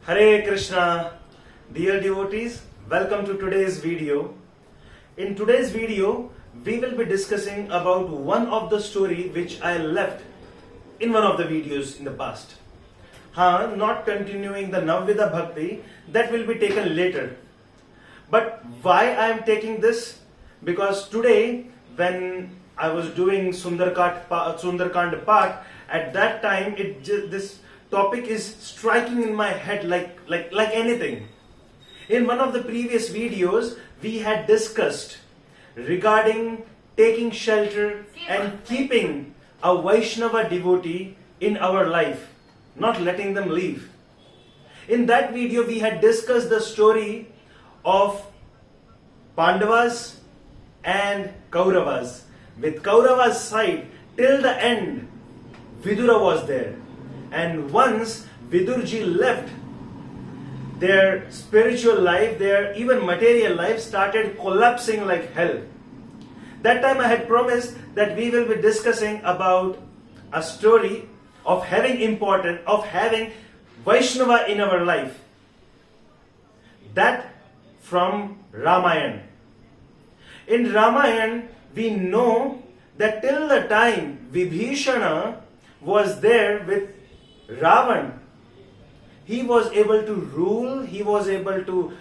Hare Krishna, dear devotees, welcome to today's video. In today's video, we will be discussing about one of the story which I left in one of the videos in the past. Not continuing the Navvida Bhakti, that will be taken later. But why I am taking this? Because today, when I was doing Sundarkand Path, at that time, this topic is striking in my head like anything. In one of the previous videos, we had discussed regarding taking shelter and keeping a Vaishnava devotee in our life, not letting them leave. In that video, we had discussed the story of Pandavas and Kauravas. With Kauravas' side, till the end, Vidura was there. And once Vidurji left, their spiritual life, their even material life started collapsing like hell. That time I had promised that we will be discussing about a story of having Vaishnava in our life. That from Ramayana. In Ramayana, we know that till the time Vibhishana was there with Ravan, he was able to rule, he was able to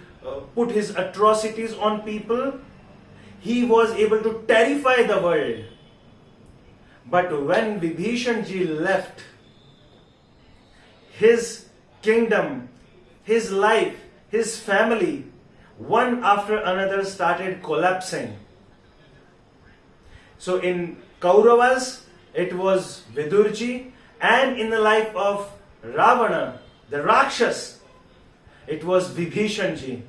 put his atrocities on people, he was able to terrify the world. But when Vibhishan left, his kingdom, his life, his family, one after another started collapsing. So in Kauravas, it was Vidurji, and in the life of Ravana, the Rakshas, it was Vibhishanji.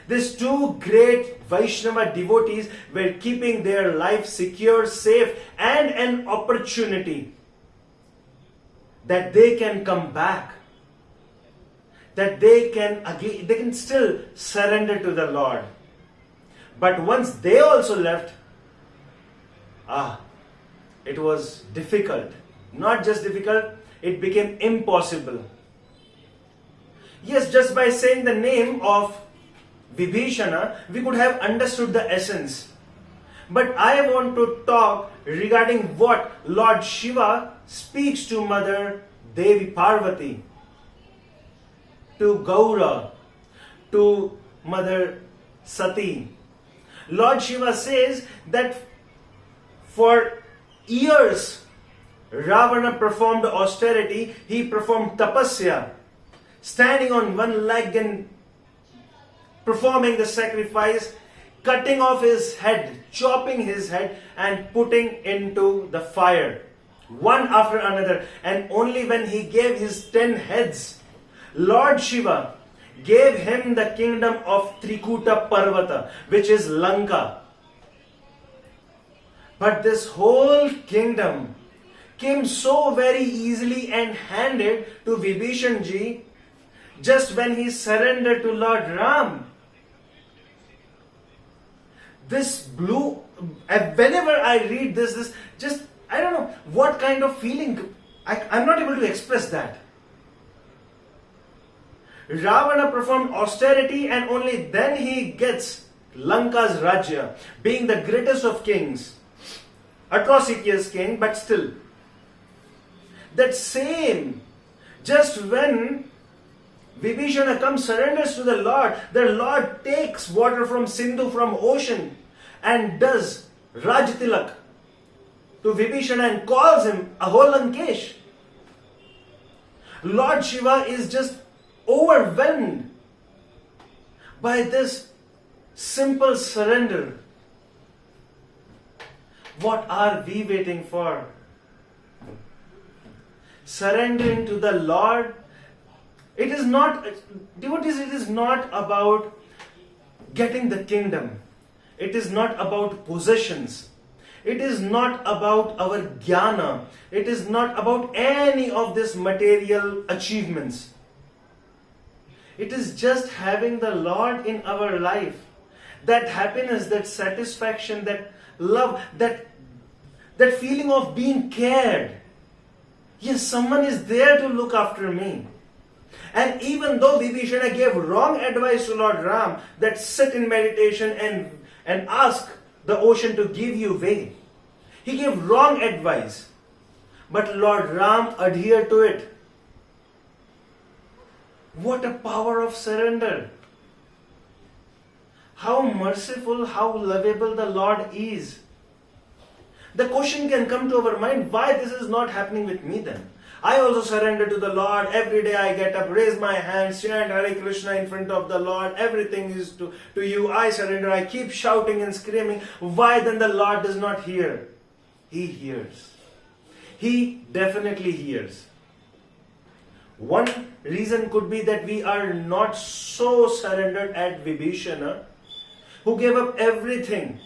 These two great Vaishnava devotees were keeping their life secure, safe, and an opportunity that they can come back, that they can still surrender to the Lord. But once they also left, it was difficult. Not just difficult, it became impossible. Yes, just by saying the name of Vibhishana, we could have understood the essence. But I want to talk regarding what Lord Shiva speaks to Mother Devi Parvati, to Gaura, to Mother Sati. Lord Shiva says that for years, Ravana performed austerity, he performed tapasya, standing on one leg and performing the sacrifice, cutting off his head, chopping his head and putting into the fire, one after another. And only when he gave his 10 heads, Lord Shiva gave him the kingdom of Trikuta Parvata, which is Lanka. But this whole kingdom came so very easily and handed to Vibhishanji just when he surrendered to Lord Ram. This blew, whenever I read this just, I don't know what kind of feeling, I'm not able to express that. Ravana performed austerity and only then he gets Lanka's Rajya, being the greatest of kings. Atrocious king, but still. That same, just when Vibhishana comes, surrenders to the Lord takes water from Sindhu, from ocean, and does Rajtilak to Vibhishana and calls him a whole Lankesh. Lord Shiva is just overwhelmed by this simple surrender. What are we waiting for? Surrendering to the Lord. It is not, devotees, it is not about getting the kingdom. It is not about possessions. It is not about our jnana. It is not about any of these material achievements. It is just having the Lord in our life. That happiness, that satisfaction, that love, that feeling of being cared. Yes, someone is there to look after me. And even though Vibhishana gave wrong advice to Lord Ram, that sit in meditation and ask the ocean to give you way, he gave wrong advice. But Lord Ram adhered to it. What a power of surrender! How merciful, how lovable the Lord is. The question can come to our mind, why this is not happening with me then? I also surrender to the Lord. Every day I get up, raise my hands, chant Hare Krishna in front of the Lord. Everything is to you. I surrender. I keep shouting and screaming. Why then the Lord does not hear? He hears. He definitely hears. One reason could be that we are not so surrendered at Vibhishana, who gave up everything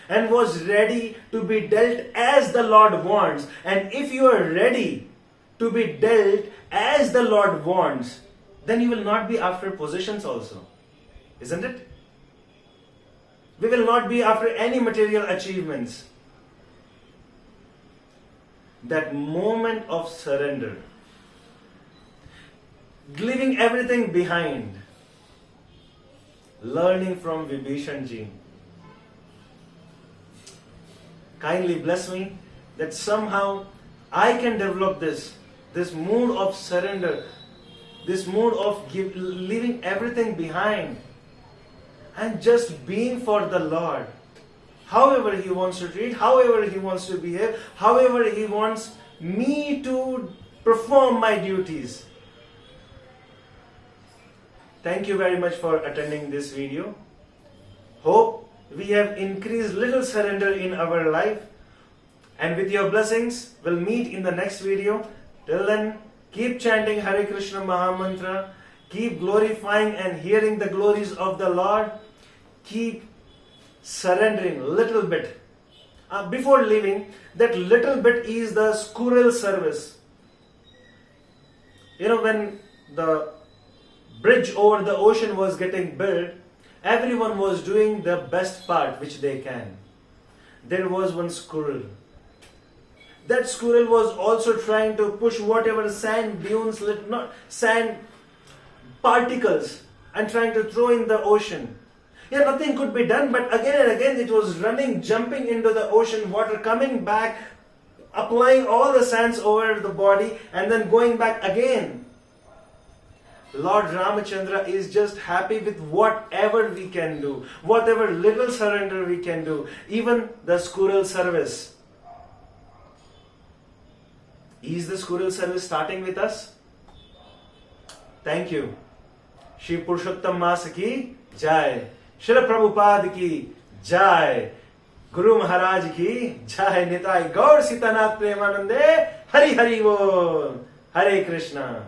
and was ready to be dealt as the Lord wants. And if you are ready to be dealt as the Lord wants, then you will not be after positions also. Isn't it? We will not be after any material achievements. That moment of surrender, leaving everything behind, learning from Vibhishan ji. Kindly bless me that somehow I can develop this mood of surrender, this mood of leaving everything behind and just being for the Lord. However He wants to treat, however He wants to behave, however He wants me to perform my duties. Thank you very much for attending this video. Hope we have increased little surrender in our life. And with your blessings, we'll meet in the next video. Till then, keep chanting Hare Krishna Maha Mantra. Keep glorifying and hearing the glories of the Lord. Keep surrendering a little bit. Before leaving, that little bit is the squirrel service. You know, when the bridge over the ocean was getting built, everyone was doing the best part which they can. There was one squirrel. That squirrel was also trying to push whatever sand dunes, sand particles, and trying to throw in the ocean. Yeah, nothing could be done, but again and again it was running, jumping into the ocean water, coming back, applying all the sands over the body, and then going back again. Lord Ramachandra is just happy with whatever we can do, whatever little surrender we can do, even the squirrel service. Is the squirrel service starting with us? Thank you. Shri Purushottam Maas ki Jai. Srila Prabhupada ki Jai. Guru Maharaj ki Jai. Nitai Gaur Sitanath Premanande. Hari Hari Bol. Hare Krishna.